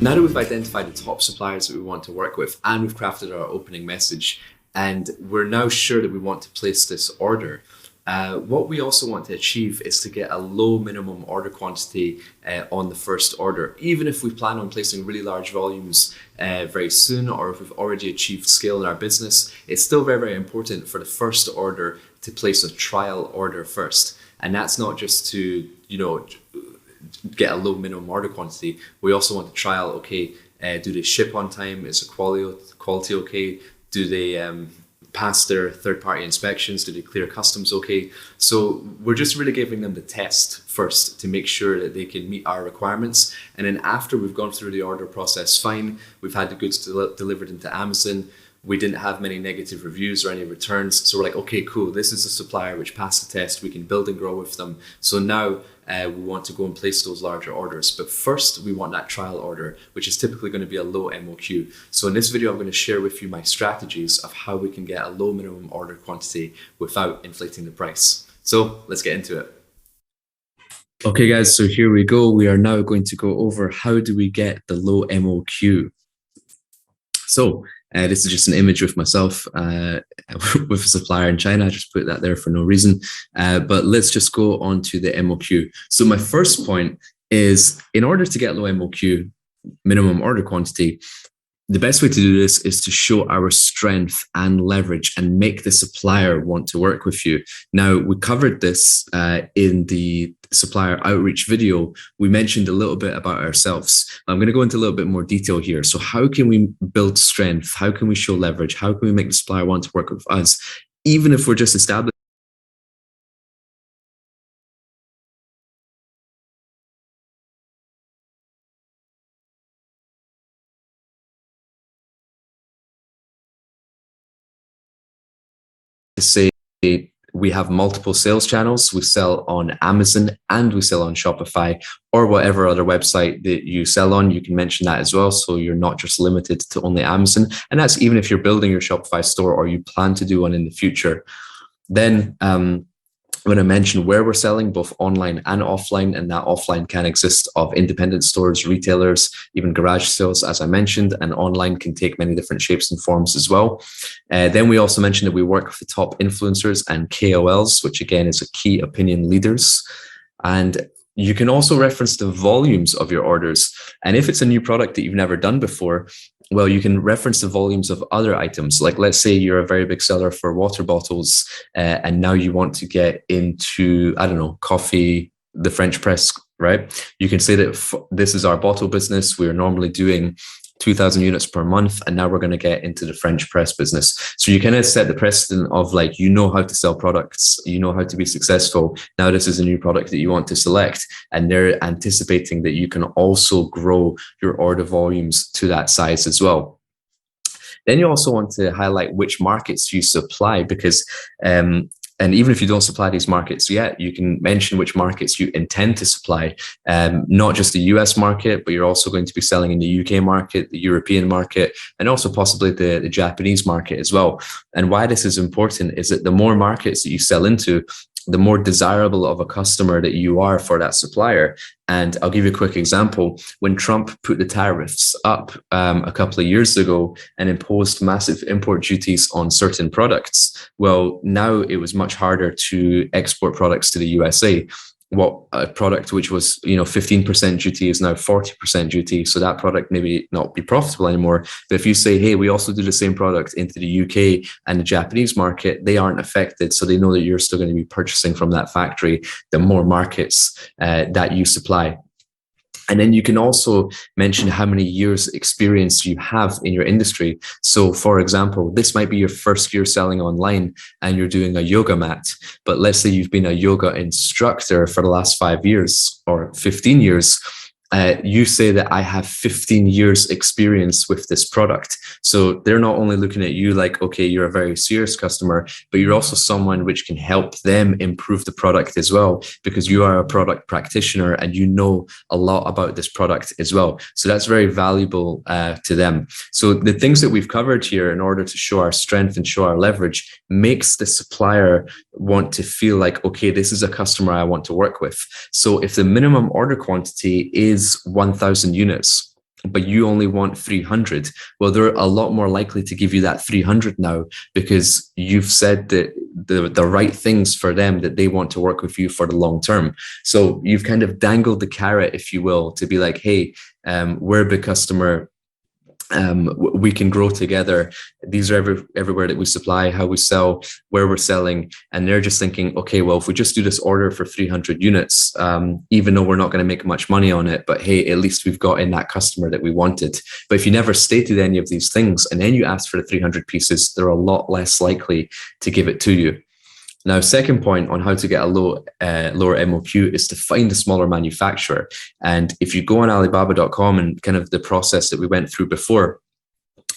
Now that we've identified the top suppliers that we want to work with and we've crafted our opening message, and we're now sure that we want to place this order, what we also want to achieve is to get a low minimum order quantity on the first order. Even if we plan on placing really large volumes very soon, or if we've already achieved scale in our business, it's still very, very important for the first order to place a trial order first. And that's not just to, get a low minimum order quantity. We also want to trial, okay, do they ship on time? Is the quality okay? Do they pass their third-party inspections? Do they clear customs okay? So we're just really giving them the test first to make sure that they can meet our requirements. And then after we've gone through the order process fine, we've had the goods delivered into Amazon, we didn't have many negative reviews or any returns. So we're like, okay, cool. This is a supplier which passed the test. We can build and grow with them. So now we want to go and place those larger orders. But first, we want that trial order, which is typically going to be a low MOQ. So in this video, I'm going to share with you my strategies of how we can get a low minimum order quantity without inflating the price. So let's get into it. Okay, guys, so here we go. We are now going to go over how do we get the low MOQ. So this is just an image with myself with a supplier in China. I just put that there for no reason. But let's just go on to the MOQ. So my first point is, in order to get low MOQ, minimum order quantity, the best way to do this is to show our strength and leverage and make the supplier want to work with you. Now, we covered this in the supplier outreach video. We mentioned a little bit about ourselves. I'm going to go into a little bit more detail here. So how can we build strength? How can we show leverage? How can we make the supplier want to work with us, even if we're just established? Say we have multiple sales channels. We sell on Amazon and we sell on Shopify, or whatever other website that you sell on. You can mention that as well, so you're not just limited to only Amazon. And that's even if you're building your Shopify store or you plan to do one in the future. Then I'm going to mention where we're selling, both online and offline, and that offline can exist of independent stores, retailers, even garage sales, as I mentioned, and online can take many different shapes and forms as well. Then we also mentioned that we work with the top influencers and KOLs, which again is a key opinion leaders. And you can also reference the volumes of your orders. And if it's a new product that you've never done before, well, you can reference the volumes of other items. Like, let's say you're a very big seller for water bottles, and now you want to get into, I don't know, coffee, the French press, right? You can say that this is our bottle business. We're normally doing 2,000 units per month, and now we're going to get into the French press business. So you kind of set the precedent of, like, you know how to sell products, you know how to be successful. Now this is a new product that you want to select, and they're anticipating that you can also grow your order volumes to that size as well. Then you also want to highlight which markets you supply, because and even if you don't supply these markets yet, you can mention which markets you intend to supply, not just the US market, but you're also going to be selling in the UK market, the European market, and also possibly the Japanese market as well. And why this is important is that the more markets that you sell into, the more desirable of a customer that you are for that supplier. And I'll give you a quick example. When Trump put the tariffs up a couple of years ago and imposed massive import duties on certain products, well, now it was much harder to export products to the USA. What a product which was 15% duty is now 40% duty. So that product maybe not be profitable anymore. But if you say, hey, we also do the same product into the UK and the Japanese market, they aren't affected. So they know that you're still going to be purchasing from that factory, the more markets that you supply. And then you can also mention how many years experience you have in your industry. So for example, this might be your first year selling online and you're doing a yoga mat, but let's say you've been a yoga instructor for the last 5 years or 15 years. You say that I have 15 years experience with this product. So they're not only looking at you like, okay, you're a very serious customer, but you're also someone which can help them improve the product as well, because you are a product practitioner and you know a lot about this product as well. So that's very valuable to them. So the things that we've covered here in order to show our strength and show our leverage makes the supplier want to feel like, okay, this is a customer I want to work with. So if the minimum order quantity is 1,000 units, but you only want 300. Well, they're a lot more likely to give you that 300 now, because you've said that the right things for them, that they want to work with you for the long term. So you've kind of dangled the carrot, if you will, to be like, hey, we're a big customer. We can grow together. These are everywhere that we supply, how we sell, where we're selling. And they're just thinking, okay, well, if we just do this order for 300 units, even though we're not going to make much money on it, but hey, at least we've got in that customer that we wanted. But if you never stated any of these things and then you ask for the 300 pieces, they're a lot less likely to give it to you. Now, second point on how to get a lower MOQ is to find a smaller manufacturer. And if you go on Alibaba.com and kind of the process that we went through before,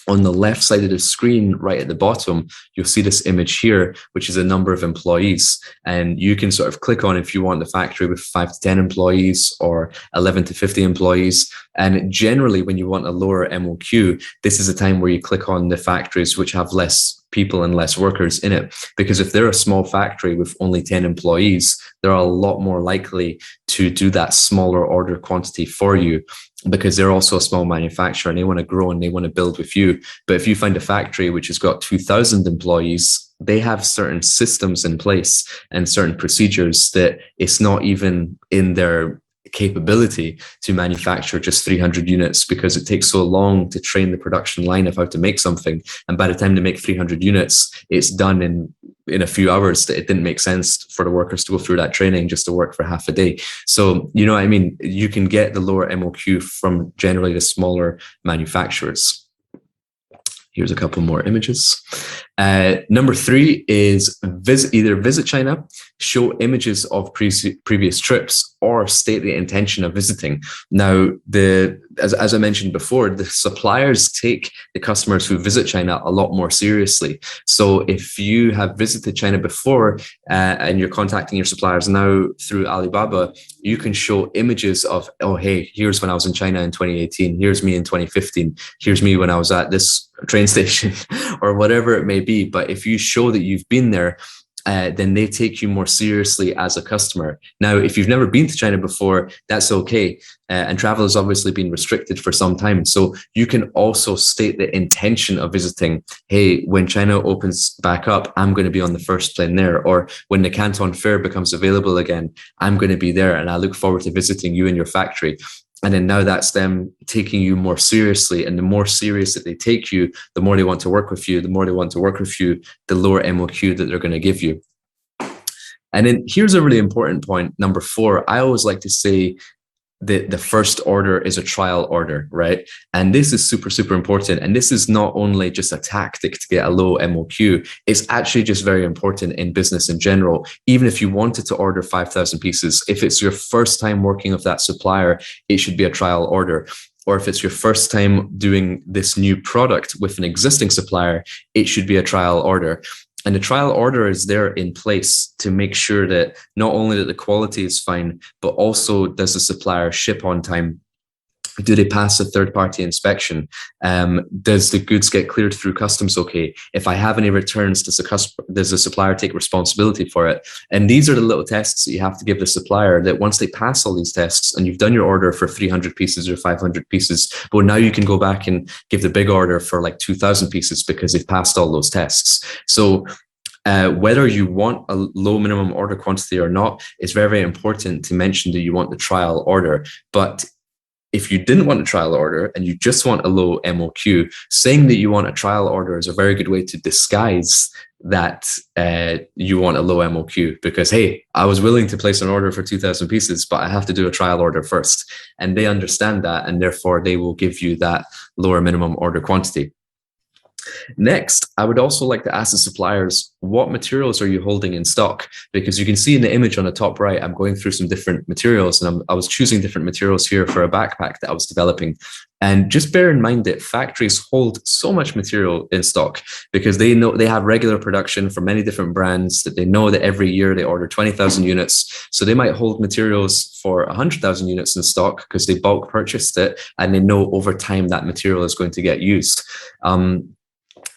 on the left side of the screen, right at the bottom, you'll see this image here, which is a number of employees. And you can sort of click on if you want the factory with 5 to 10 employees or 11 to 50 employees. And generally, when you want a lower MOQ, this is a time where you click on the factories which have less people and less workers in it. Because if they're a small factory with only 10 employees, they're a lot more likely to do that smaller order quantity for you, because they're also a small manufacturer and they want to grow and they want to build with you. But if you find a factory which has got 2,000 employees, they have certain systems in place and certain procedures that it's not even in their capability to manufacture just 300 units, because it takes so long to train the production line of how to make something. And by the time they make 300 units, it's done in a few hours, that it didn't make sense for the workers to go through that training just to work for half a day. So, you know what I mean? You can get the lower MOQ from generally the smaller manufacturers. Here's a couple more images. Number 3 is visit China, show images of previous trips, or state the intention of visiting. Now, as I mentioned before, the suppliers take the customers who visit China a lot more seriously. So if you have visited China before and you're contacting your suppliers now through Alibaba, you can show images of, oh, hey, here's when I was in China in 2018. Here's me in 2015. Here's me when I was at this train station or whatever it may be. But if you show that you've been there, then they take you more seriously as a customer. Now, if you've never been to China before, that's okay. And travel has obviously been restricted for some time. So you can also state the intention of visiting. Hey, when China opens back up, I'm going to be on the first plane there. Or when the Canton Fair becomes available again, I'm going to be there. And I look forward to visiting you and your factory. And then now that's them taking you more seriously. And the more serious that they take you, the more they want to work with you. The more they want to work with you, the lower MOQ that they're going to give you. And then here's a really important point. Number 4, I always like to say that the first order is a trial order, right? And this is super, super important. And this is not only just a tactic to get a low MOQ, it's actually just very important in business in general. Even if you wanted to order 5,000 pieces, if it's your first time working with that supplier, it should be a trial order. Or if it's your first time doing this new product with an existing supplier, it should be a trial order. And the trial order is there in place to make sure that not only that the quality is fine, but also does the supplier ship on time? Do they pass a third-party inspection? Does the goods get cleared through customs okay? If I have any returns, does the supplier take responsibility for it? And these are the little tests that you have to give the supplier, that once they pass all these tests and you've done your order for 300 pieces or 500 pieces, but now you can go back and give the big order for like 2,000 pieces because they've passed all those tests. So whether you want a low minimum order quantity or not, it's very, very important to mention that you want the trial order. But if you didn't want a trial order and you just want a low MOQ, saying that you want a trial order is a very good way to disguise that you want a low MOQ, because, hey, I was willing to place an order for 2,000 pieces, but I have to do a trial order first. And they understand that, and therefore they will give you that lower minimum order quantity. Next, I would also like to ask the suppliers, what materials are you holding in stock? Because you can see in the image on the top right, I'm going through some different materials, and I was choosing different materials here for a backpack that I was developing. And just bear in mind that factories hold so much material in stock because they know they have regular production for many different brands, that they know that every year they order 20,000 units. So they might hold materials for 100,000 units in stock because they bulk purchased it, and they know over time that material is going to get used.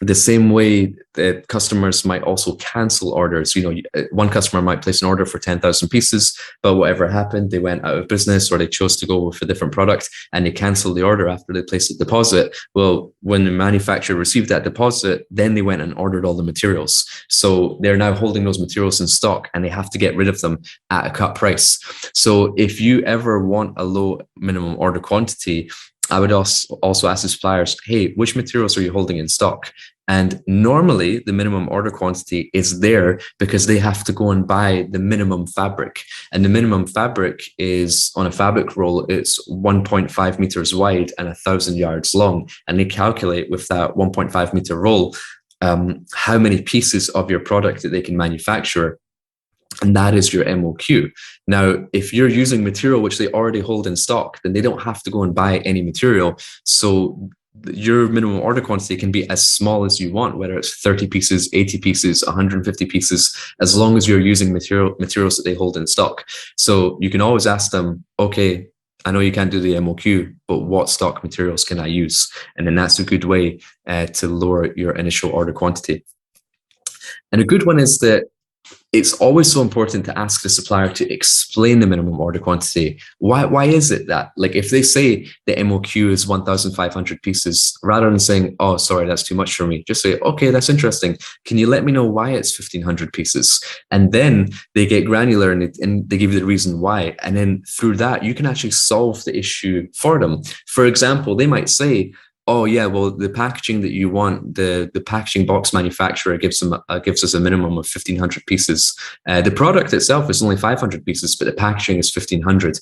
The same way that customers might also cancel orders. One customer might place an order for 10,000 pieces, but whatever happened, they went out of business or they chose to go with a different product and they canceled the order after they placed the deposit. Well, when the manufacturer received that deposit, then they went and ordered all the materials. So they're now holding those materials in stock and they have to get rid of them at a cut price. So if you ever want a low minimum order quantity, I would also ask the suppliers, hey, which materials are you holding in stock? And normally the minimum order quantity is there because they have to go and buy the minimum fabric. And the minimum fabric is on a fabric roll, it's 1.5 meters wide and 1,000 yards long. And they calculate with that 1.5 meter roll how many pieces of your product that they can manufacture. And that is your MOQ. Now, if you're using material which they already hold in stock, then they don't have to go and buy any material. So your minimum order quantity can be as small as you want, whether it's 30 pieces, 80 pieces, 150 pieces, as long as you're using materials that they hold in stock. So you can always ask them, okay, I know you can't do the MOQ, but what stock materials can I use? And then that's a good way to lower your initial order quantity. And a good one is that it's always so important to ask the supplier to explain the minimum order quantity. Why is it that, like, if they say the MOQ is 1,500 pieces, rather than saying, oh, sorry, that's too much for me, just say, okay, that's interesting. Can you let me know why it's 1,500 pieces? And then they get granular and they give you the reason why. And then through that, you can actually solve the issue for them. For example, they might say, oh yeah, well, the packaging that you want, the packaging box manufacturer gives us a minimum of 1,500 pieces. The product itself is only 500 pieces, but the packaging is 1,500.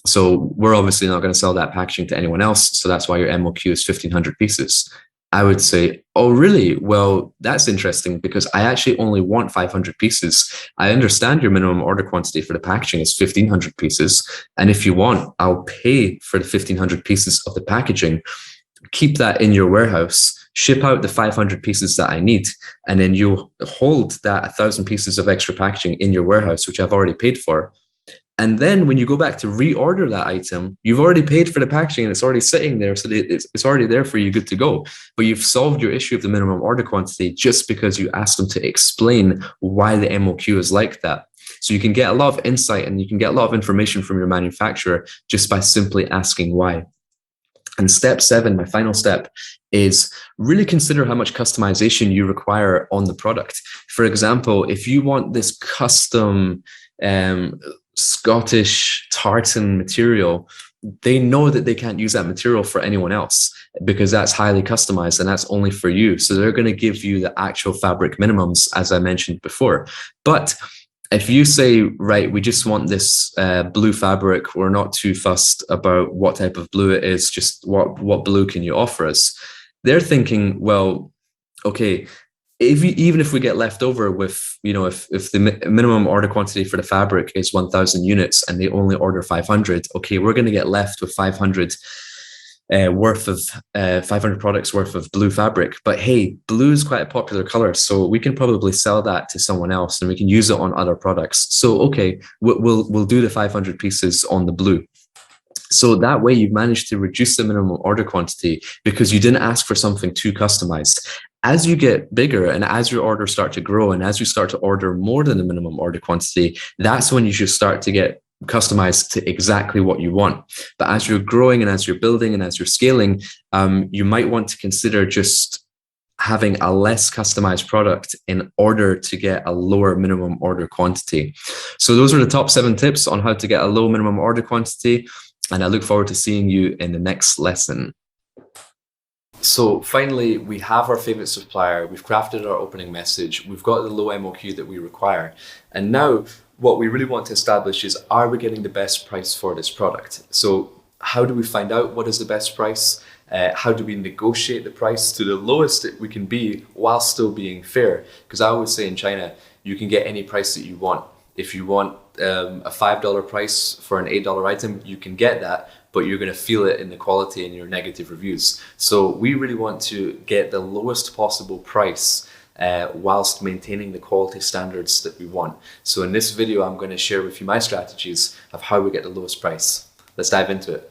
So we're obviously not going to sell that packaging to anyone else. So that's why your MOQ is 1,500 pieces. I would say, oh, really? Well, that's interesting because I actually only want 500 pieces. I understand your minimum order quantity for the packaging is 1,500 pieces. And if you want, I'll pay for the 1,500 pieces of the packaging. Keep that in your warehouse, ship out the 500 pieces that I need, and then you hold that 1,000 pieces of extra packaging in your warehouse, which I've already paid for. And then when you go back to reorder that item, you've already paid for the packaging and it's already sitting there. So it's already there for you, good to go. But you've solved your issue of the minimum order quantity just because you asked them to explain why the MOQ is like that. So you can get a lot of insight and you can get a lot of information from your manufacturer just by simply asking why. And step 7, my final step, is really consider how much customization you require on the product. For example, if you want this custom Scottish tartan material, they know that they can't use that material for anyone else because that's highly customized and that's only for you. So they're going to give you the actual fabric minimums, as I mentioned before. But if you say, right, we just want this blue fabric, we're not too fussed about what type of blue it is, just what blue can you offer us? They're thinking, well, okay, even if we get left over with, if the minimum order quantity for the fabric is 1,000 units and they only order 500, okay, we're going to get left with 500 products worth of blue fabric. But hey, blue is quite a popular color, so we can probably sell that to someone else and we can use it on other products. So okay, we'll do the 500 pieces on the blue. So that way you've managed to reduce the minimum order quantity because you didn't ask for something too customized. As you get bigger and as your orders start to grow and as you start to order more than the minimum order quantity, that's when you should start to get customized to exactly what you want. But as you're growing and as you're building and as you're scaling, you might want to consider just having a less customized product in order to get a lower minimum order quantity. So those are the top 7 tips on how to get a low minimum order quantity. And I look forward to seeing you in the next lesson. So finally, we have our favorite supplier. We've crafted our opening message. We've got the low MOQ that we require. And now what we really want to establish is, are we getting the best price for this product? So how do we find out what is the best price? How do we negotiate the price to the lowest that we can be while still being fair? Because I always say in China, you can get any price that you want. If you want a $5 price for an $8 item, you can get that, but you're going to feel it in the quality and your negative reviews. So we really want to get the lowest possible price whilst maintaining the quality standards that we want. So in this video, I'm going to share with you my strategies of how we get the lowest price. Let's dive into it.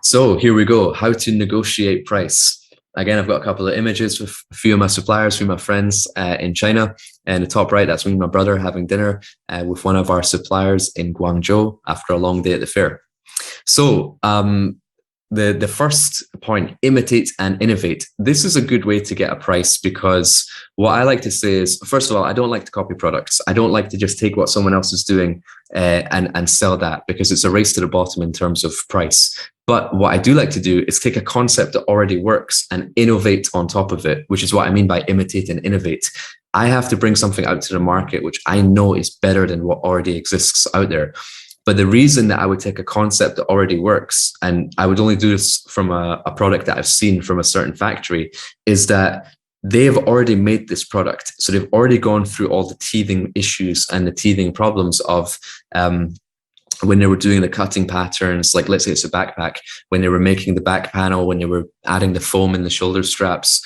So here we go, how to negotiate price. Again, I've got a couple of images with a few of my suppliers, a few of my friends in China. And the top right, that's me and my brother having dinner with one of our suppliers in Guangzhou after a long day at the fair. So the first point, imitate and innovate. This is a good way to get a price, because what I like to say is, first of all, I don't like to copy products. I don't like to just take what someone else is doing and sell that, because it's a race to the bottom in terms of price. But what I do like to do is take a concept that already works and innovate on top of it, which is what I mean by imitate and innovate. I have to bring something out to the market which I know is better than what already exists out there. But the reason that I would take a concept that already works, and I would only do this from a product that I've seen from a certain factory, is that they've already made this product. So they've already gone through all the teething issues and the teething problems of when they were doing the cutting patterns, like let's say it's a backpack, when they were making the back panel, when they were adding the foam in the shoulder straps,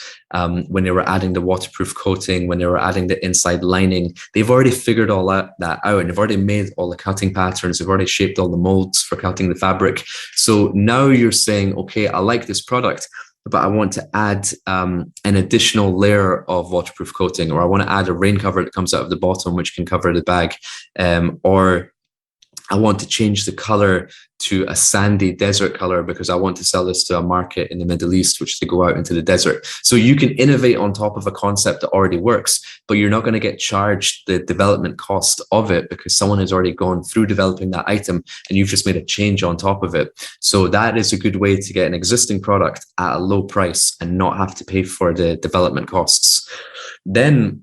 when they were adding the waterproof coating, when they were adding the inside lining, they've already figured all that out, and they've already made all the cutting patterns. They've already shaped all the molds for cutting the fabric. So now you're saying, okay, I like this product, but I want to add an additional layer of waterproof coating, or I want to add a rain cover that comes out of the bottom, which can cover the bag, or I want to change the color to a sandy desert color because I want to sell this to a market in the Middle East, which they go out into the desert. So you can innovate on top of a concept that already works, but you're not going to get charged the development cost of it because someone has already gone through developing that item and you've just made a change on top of it. So that is a good way to get an existing product at a low price and not have to pay for the development costs. Then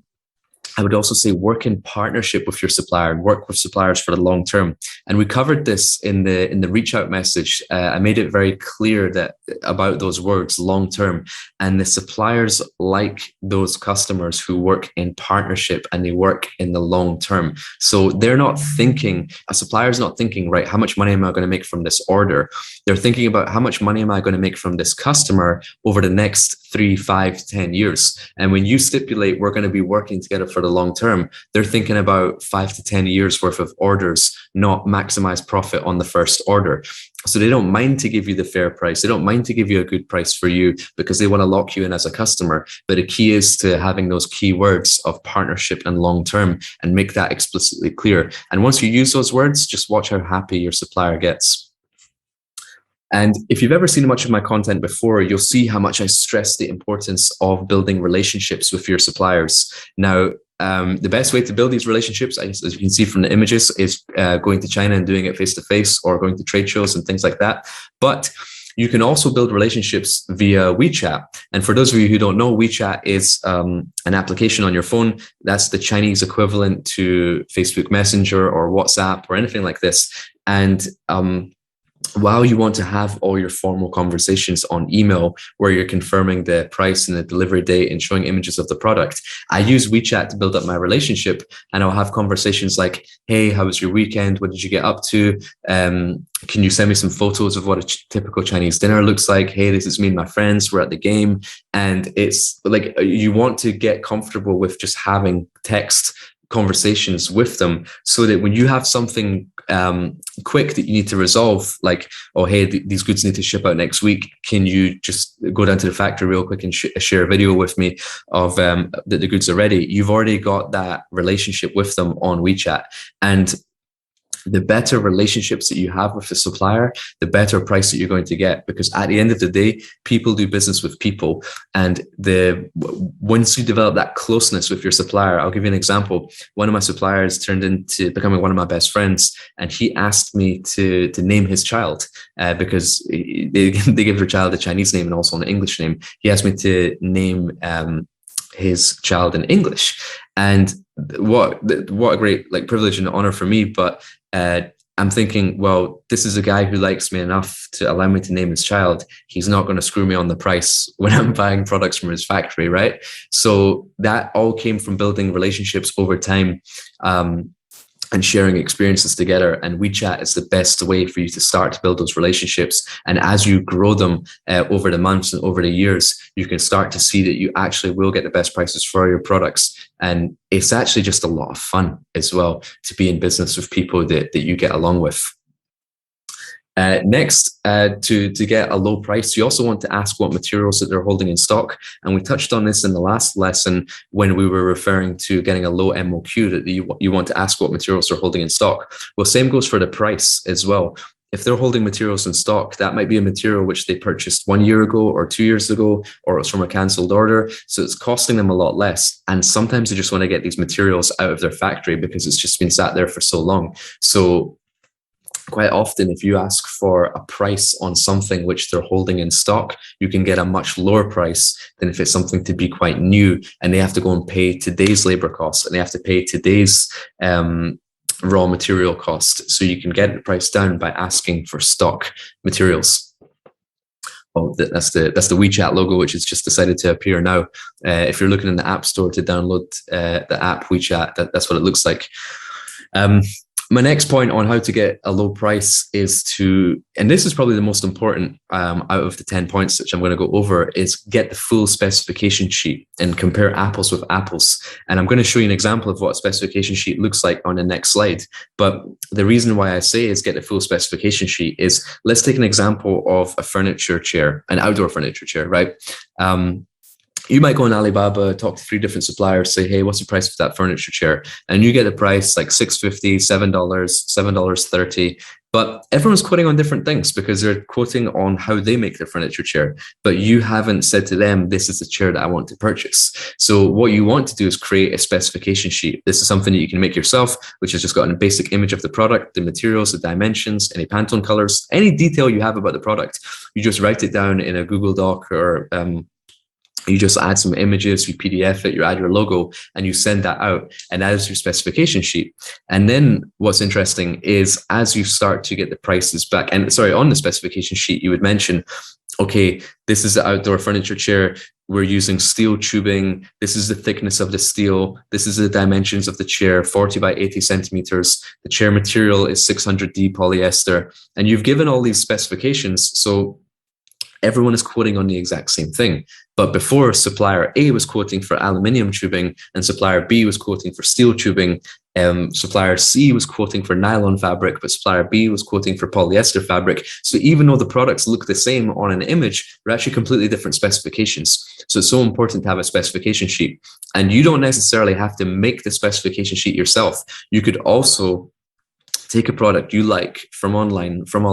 I would also say work in partnership with your supplier and work with suppliers for the long term. And we covered this in the reach out message. I made it very clear that about those words, long term, and the suppliers like those customers who work in partnership and they work in the long term. So they're not thinking, a supplier is not thinking, right, how much money am I going to make from this order? They're thinking about how much money am I going to make from this customer over the next 3, 5, 10 years. And when you stipulate we're going to be working together for the long term, they're thinking about 5 to 10 years worth of orders, not maximize profit on the first order. So they don't mind to give you the fair price. They don't mind to give you a good price for you because they want to lock you in as a customer. But the key is to having those key words of partnership and long term and make that explicitly clear. And once you use those words, just watch how happy your supplier gets. And if you've ever seen much of my content before, you'll see how much I stress the importance of building relationships with your suppliers. Now, the best way to build these relationships, as you can see from the images, is going to China and doing it face-to-face or going to trade shows and things like that. But you can also build relationships via WeChat. And for those of you who don't know, WeChat is an application on your phone. That's the Chinese equivalent to Facebook Messenger or WhatsApp or anything like this. And while you want to have all your formal conversations on email where you're confirming the price and the delivery date and showing images of the product, I use WeChat to build up my relationship. And I'll have conversations like, hey, how was your weekend? What did you get up to? Can you send me some photos of what a typical Chinese dinner looks like? Hey, this is me and my friends. We're at the game. And it's like you want to get comfortable with just having text conversations with them so that when you have something quick that you need to resolve, like, oh, hey, these goods need to ship out next week. Can you just go down to the factory real quick and share a video with me of that the goods are ready? You've already got that relationship with them on WeChat. And the better relationships that you have with the supplier, the better price that you're going to get. Because at the end of the day, people do business with people. And once you develop that closeness with your supplier, I'll give you an example. One of my suppliers turned into becoming one of my best friends. And he asked me to name his child because they give their child a Chinese name and also an English name. He asked me to name his child in English. And what a great privilege and honor for me. But I'm thinking, well, this is a guy who likes me enough to allow me to name his child. He's not going to screw me on the price when I'm buying products from his factory, right? So that all came from building relationships over time and sharing experiences together. And WeChat is the best way for you to start to build those relationships. And as you grow them over the months and over the years, you can start to see that you actually will get the best prices for your products. And it's actually just a lot of fun as well to be in business with people that you get along with. Next, to get a low price, you also want to ask what materials that they're holding in stock. And we touched on this in the last lesson when we were referring to getting a low MOQ, that you want to ask what materials they're holding in stock. Well, same goes for the price as well. If they're holding materials in stock, that might be a material which they purchased 1 year ago or 2 years ago, or it's from a cancelled order. So it's costing them a lot less. And sometimes they just want to get these materials out of their factory because it's just been sat there for so long. So quite often, if you ask for a price on something which they're holding in stock, you can get a much lower price than if it's something to be quite new and they have to go and pay today's labor costs and they have to pay today's raw material cost. So you can get the price down by asking for stock materials. Oh, that's the WeChat logo, which has just decided to appear now. If you're looking in the App Store to download the app WeChat, that's what it looks like. My next point on how to get a low price is to, and this is probably the most important out of the 10 points which I'm going to go over, is get the full specification sheet and compare apples with apples. And I'm going to show you an example of what a specification sheet looks like on the next slide. But the reason why I say is get the full specification sheet is, let's take an example of a furniture chair, an outdoor furniture chair, right? You might go on Alibaba, talk to 3 different suppliers, say, hey, what's the price for that furniture chair? And you get the price like $6.50, $7, $7.30. But everyone's quoting on different things because they're quoting on how they make their furniture chair. But you haven't said to them, this is the chair that I want to purchase. So what you want to do is create a specification sheet. This is something that you can make yourself, which has just got a basic image of the product, the materials, the dimensions, any Pantone colors, any detail you have about the product. You just write it down in a Google Doc, or you just add some images, you PDF it, you add your logo, and you send that out. And that is your specification sheet. And then what's interesting is, as you start to get the prices back, and sorry, on the specification sheet, you would mention, okay, this is the outdoor furniture chair. We're using steel tubing. This is the thickness of the steel. This is the dimensions of the chair, 40 by 80 centimeters. The chair material is 600D polyester. And you've given all these specifications. So everyone is quoting on the exact same thing. But before, supplier A was quoting for aluminium tubing and supplier B was quoting for steel tubing. Supplier C was quoting for nylon fabric, but supplier B was quoting for polyester fabric. So even though the products look the same on an image, they're actually completely different specifications. So it's so important to have a specification sheet. And you don't necessarily have to make the specification sheet yourself. You could also take a product you like from online, from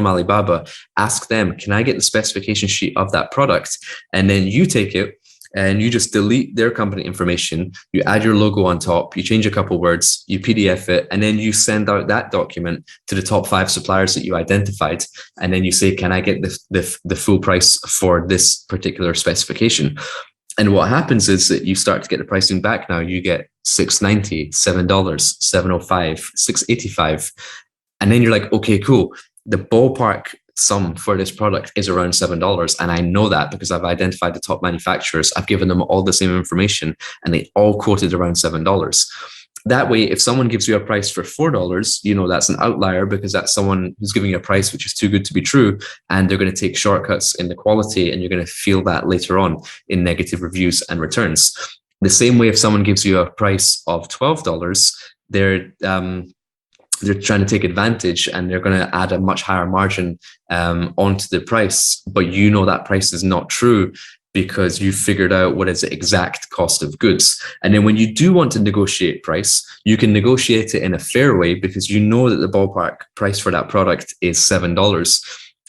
Alibaba, ask them, can I get the specification sheet of that product? And then you take it and you just delete their company information. You add your logo on top, you change a couple words, you PDF it, and then you send out that document to the top 5 suppliers that you identified. And then you say, can I get the full price for this particular specification? And what happens is that you start to get the pricing back now. You get $6.90, $7, $7.05, $6.85. And then you're like, okay, cool. The ballpark sum for this product is around $7. And I know that because I've identified the top manufacturers. I've given them all the same information and they all quoted around $7. That way, if someone gives you a price for $4, you know that's an outlier because that's someone who's giving you a price which is too good to be true, and they're going to take shortcuts in the quality, and you're going to feel that later on in negative reviews and returns. The same way, if someone gives you a price of $12, they're trying to take advantage and they're going to add a much higher margin onto the price, but you know that price is not true, because you figured out what is the exact cost of goods. And then when you do want to negotiate price, you can negotiate it in a fair way because you know that the ballpark price for that product is $7.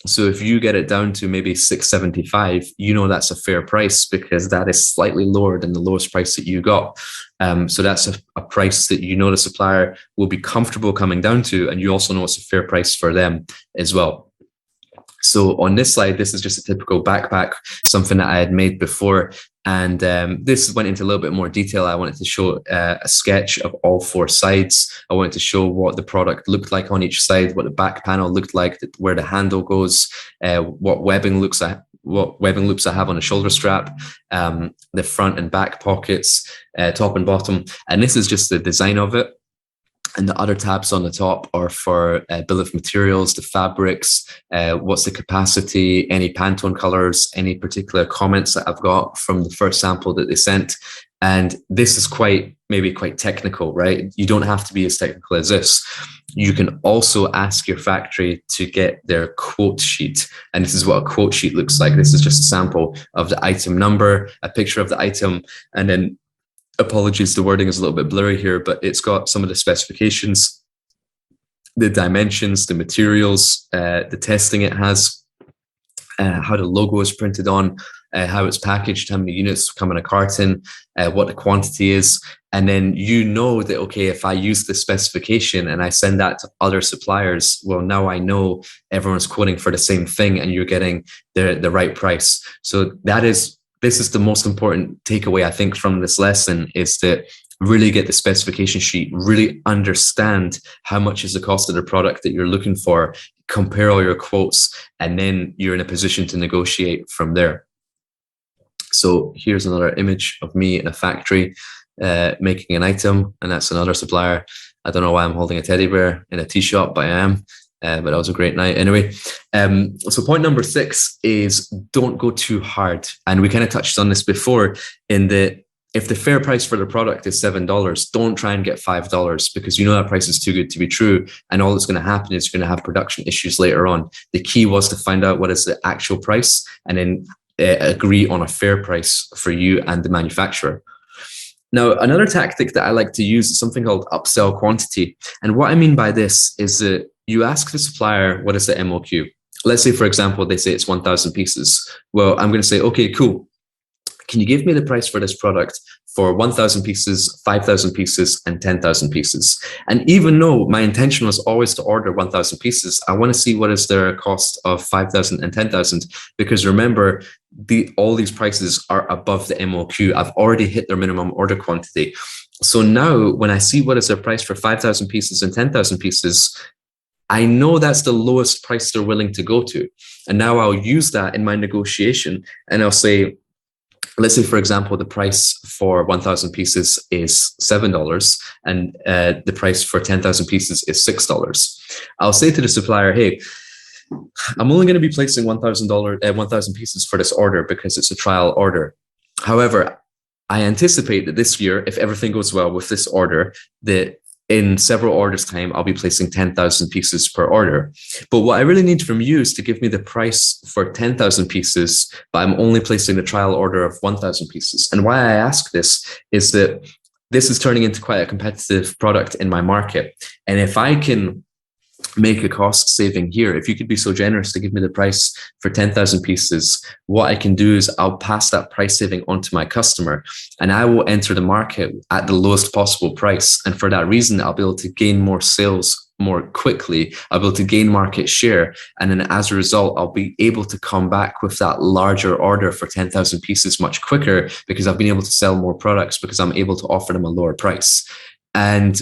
So if you get it down to maybe $6.75, you know that's a fair price because that is slightly lower than the lowest price that you got. So that's a price that you know the supplier will be comfortable coming down to, and you also know it's a fair price for them as well. So on this slide, this is just a typical backpack, something that I had made before. And this went into a little bit more detail. I wanted to show a sketch of all 4 sides. I wanted to show what the product looked like on each side, what the back panel looked like, where the handle goes, what webbing loops I have on the shoulder strap, the front and back pockets, top and bottom. And this is just the design of it. And the other tabs on the top are for bill of materials, the fabrics, what's the capacity, any Pantone colors, any particular comments that I've got from the first sample that they sent. And this is maybe quite technical, right? You don't have to be as technical as this. You can also ask your factory to get their quote sheet. And this is what a quote sheet looks like. This is just a sample of the item number, a picture of the item, and then, apologies, the wording is a little bit blurry here, but it's got some of the specifications, the dimensions, the materials, the testing it has, how the logo is printed on, how it's packaged, how many units come in a carton, what the quantity is. And then you know that, okay, if I use the specification and I send that to other suppliers, well, now I know everyone's quoting for the same thing and you're getting the right price. So this is the most important takeaway, I think, from this lesson, is that really get the specification sheet, really understand how much is the cost of the product that you're looking for, compare all your quotes, and then you're in a position to negotiate from there. So here's another image of me in a factory making an item, and that's another supplier. I don't know why I'm holding a teddy bear in a tea shop, but I am. But that was a great night anyway. So point number 6 is don't go too hard. And we kind of touched on this before, in that if the fair price for the product is $7, don't try and get $5, because you know that price is too good to be true. And all that's going to happen is you're going to have production issues later on. The key was to find out what is the actual price and then agree on a fair price for you and the manufacturer. Now, another tactic that I like to use is something called upsell quantity. And what I mean by this is that you ask the supplier, what is the MOQ? Let's say, for example, they say it's 1,000 pieces. Well, I'm going to say, okay, cool. Can you give me the price for this product for 1,000 pieces, 5,000 pieces, and 10,000 pieces? And even though my intention was always to order 1,000 pieces, I want to see what is their cost of 5,000 and 10,000, because remember, all these prices are above the MOQ. I've already hit their minimum order quantity. So now when I see what is their price for 5,000 pieces and 10,000 pieces, I know that's the lowest price they're willing to go to. And now I'll use that in my negotiation, and I'll say, let's say, for example, the price for 1,000 pieces is $7 and the price for 10,000 pieces is $6. I'll say to the supplier, hey, I'm only going to be placing $1,000 pieces for this order because it's a trial order. However, I anticipate that this year, if everything goes well with this order, that in several orders time, I'll be placing 10,000 pieces per order. But what I really need from you is to give me the price for 10,000 pieces, but I'm only placing the trial order of 1,000 pieces. And why I ask this is that this is turning into quite a competitive product in my market. And if I can make a cost saving here, if you could be so generous to give me the price for 10,000 pieces, what I can do is I'll pass that price saving on to my customer, and I will enter the market at the lowest possible price. And for that reason, I'll be able to gain more sales more quickly. I'll be able to gain market share. And then as a result, I'll be able to come back with that larger order for 10,000 pieces much quicker, because I've been able to sell more products, because I'm able to offer them a lower price. And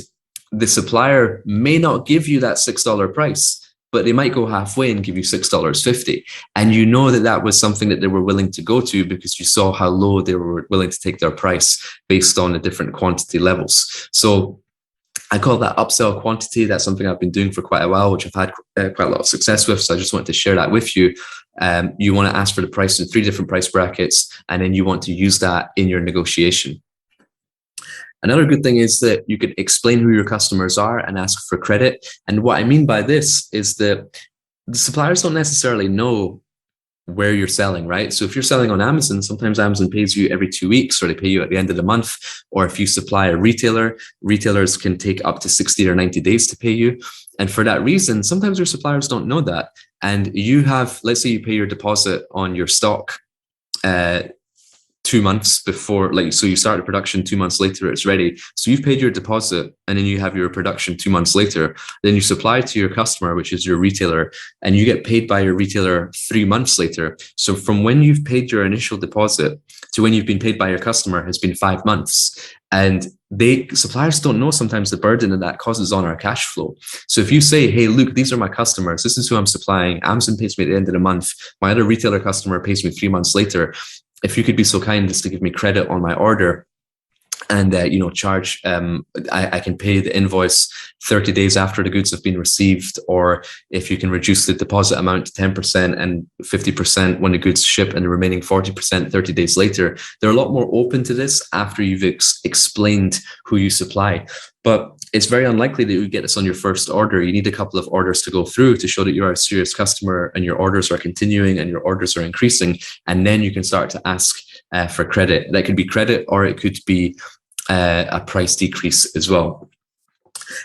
the supplier may not give you that $6 price, but they might go halfway and give you $6.50. And you know that that was something that they were willing to go to, because you saw how low they were willing to take their price based on the different quantity levels. So I call that upsell quantity. That's something I've been doing for quite a while, which I've had quite a lot of success with. So I just wanted to share that with you. You want to ask for the price in 3 different price brackets, and then you want to use that in your negotiation. Another good thing is that you could explain who your customers are and ask for credit. And what I mean by this is that the suppliers don't necessarily know where you're selling, right? So if you're selling on Amazon, sometimes Amazon pays you every 2 weeks, or they pay you at the end of the month. Or if you supply a retailer, retailers can take up to 60 or 90 days to pay you. And for that reason, sometimes your suppliers don't know that. And you have, let's say you pay your deposit on your stock 2 months before, so you start the production 2 months later, it's ready. So you've paid your deposit, and then you have your production 2 months later. Then you supply to your customer, which is your retailer, and you get paid by your retailer 3 months later. So from when you've paid your initial deposit to when you've been paid by your customer has been 5 months. And suppliers don't know sometimes the burden that causes on our cash flow. So if you say, hey, look, these are my customers, this is who I'm supplying, Amazon pays me at the end of the month, my other retailer customer pays me 3 months later, if you could be so kind as to give me credit on my order, and charge, I can pay the invoice 30 days after the goods have been received, or if you can reduce the deposit amount to 10% and 50% when the goods ship, and the remaining 40% 30 days later. They're a lot more open to this after you've explained who you supply. But it's very unlikely that you get this on your first order. You need a couple of orders to go through to show that you're a serious customer and your orders are continuing and your orders are increasing. And then you can start to ask for credit. That could be credit, or it could be a price decrease as well.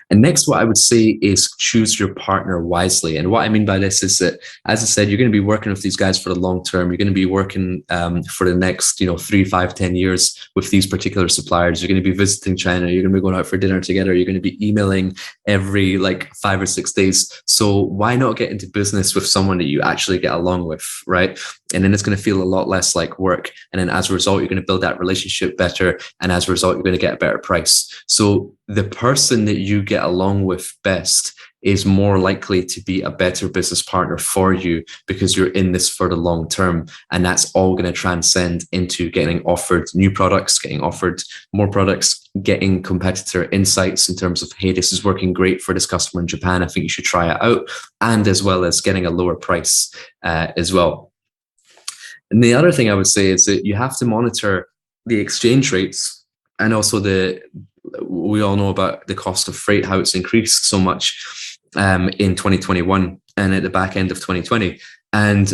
And next, what I would say is choose your partner wisely. And what I mean by this is that, as I said, you're going to be working with these guys for the long term. You're going to be working for the next, 3, 5, 10 years with these particular suppliers. You're going to be visiting China. You're going to be going out for dinner together. You're going to be emailing every 5 or 6 days. So why not get into business with someone that you actually get along with, right? And then it's going to feel a lot less like work. And then as a result, you're going to build that relationship better. And as a result, you're going to get a better price. So the person that you get along with best is more likely to be a better business partner for you, because you're in this for the long term. And that's all going to transcend into getting offered new products, getting offered more products, getting competitor insights in terms of, hey, this is working great for this customer in Japan, I think you should try it out. And as well as getting a lower price as well. And the other thing I would say is that you have to monitor the exchange rates, and also we all know about the cost of freight, how it's increased so much in 2021 and at the back end of 2020. And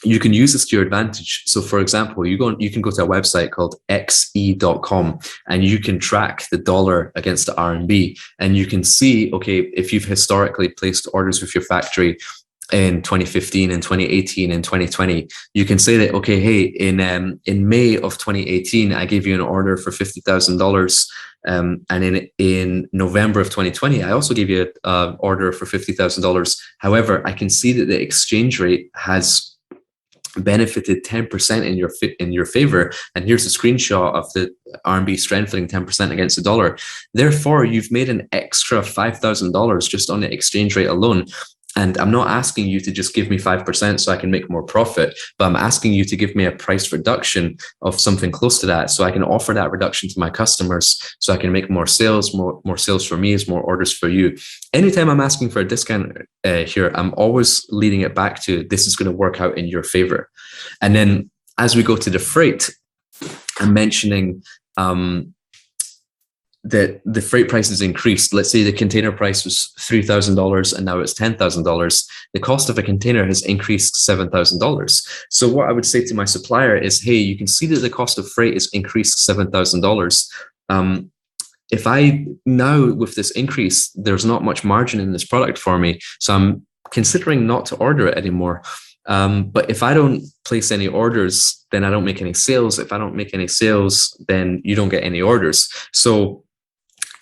you can use this to your advantage. So for example, you can go to a website called xe.com, and you can track the dollar against the RMB, and you can see, okay, if you've historically placed orders with your factory in 2015 and 2018 and 2020, you can say that, okay, hey, in May of 2018, I gave you an order for $50,000. And in November of 2020, I also gave you an order for $50,000. However, I can see that the exchange rate has benefited 10% in your favor. And here's a screenshot of the RMB strengthening 10% against the dollar. Therefore, you've made an extra $5,000 just on the exchange rate alone. And I'm not asking you to just give me 5% so I can make more profit, but I'm asking you to give me a price reduction of something close to that, so I can offer that reduction to my customers, so I can make more sales. More sales for me is more orders for you. Anytime I'm asking for a discount here, I'm always leading it back to, this is going to work out in your favor. And then as we go to the freight, I'm mentioning that the freight price has increased. Let's say the container price was $3,000 and now it's $10,000. The cost of a container has increased $7,000. So what I would say to my supplier is, hey, you can see that the cost of freight is increased $7,000. If I now, with this increase, there's not much margin in this product for me, so I'm considering not to order it anymore. But if I don't place any orders, then I don't make any sales. If I don't make any sales, then you don't get any orders. So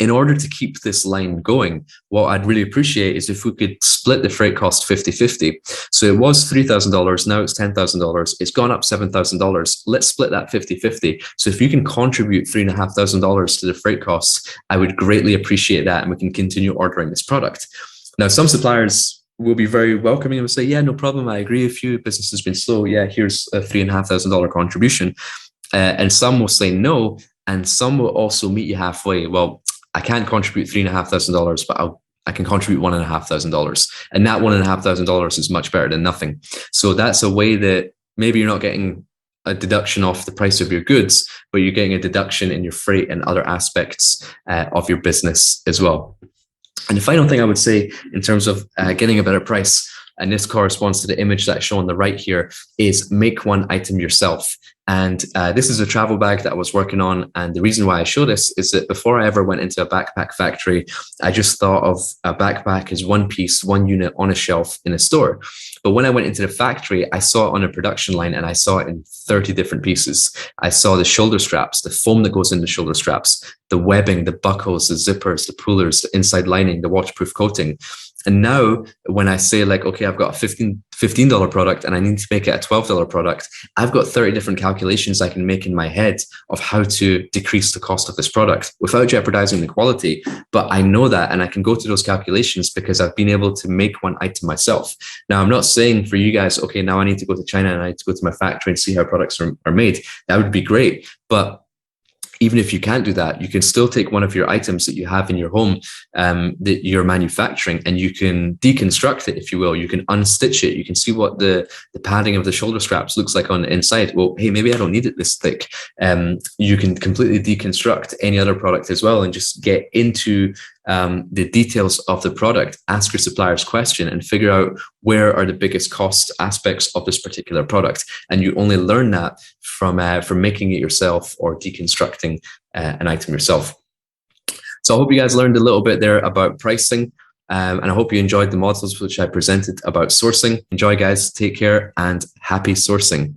in order to keep this line going, what I'd really appreciate is if we could split the freight cost 50-50. So it was $3,000, now it's $10,000. It's gone up $7,000. Let's split that 50-50. So if you can contribute $3,500 to the freight costs, I would greatly appreciate that, and we can continue ordering this product. Now, some suppliers will be very welcoming and will say, yeah, no problem, I agree with you, business has been slow, yeah, here's a $3,500 contribution. And some will say no, and some will also meet you halfway. Well, I can't contribute $3,500, but I can contribute $1,500. And that $1,500 is much better than nothing. So that's a way that maybe you're not getting a deduction off the price of your goods, but you're getting a deduction in your freight and other aspects of your business as well. And the final thing I would say in terms of getting a better price, and this corresponds to the image that I show on the right here, is make one item yourself. And this is a travel bag that I was working on. And the reason why I show this is that before I ever went into a backpack factory, I just thought of a backpack as one piece, one unit on a shelf in a store. But when I went into the factory, I saw it on a production line, and I saw it in 30 different pieces. I saw the shoulder straps, the foam that goes in the shoulder straps, the webbing, the buckles, the zippers, the pullers, the inside lining, the waterproof coating. And now when I say, like, okay, I've got a $15 product and I need to make it a $12 product, I've got 30 different calculations I can make in my head of how to decrease the cost of this product without jeopardizing the quality. But I know that, and I can go to those calculations because I've been able to make one item myself. Now, I'm not saying for you guys, okay, now I need to go to China and I need to go to my factory and see how products are made. That would be great. But even if you can't do that, you can still take one of your items that you have in your home that you're manufacturing, and you can deconstruct it, if you will. You can unstitch it. You can see what the padding of the shoulder straps looks like on the inside. Well, hey, maybe I don't need it this thick. You can completely deconstruct any other product as well and just get into the details of the product, ask your suppliers question, and figure out where are the biggest cost aspects of this particular product. And you only learn that from making it yourself or deconstructing an item yourself. So I hope you guys learned a little bit there about pricing, and I hope you enjoyed the models which I presented about sourcing. Enjoy, guys. Take care and happy sourcing.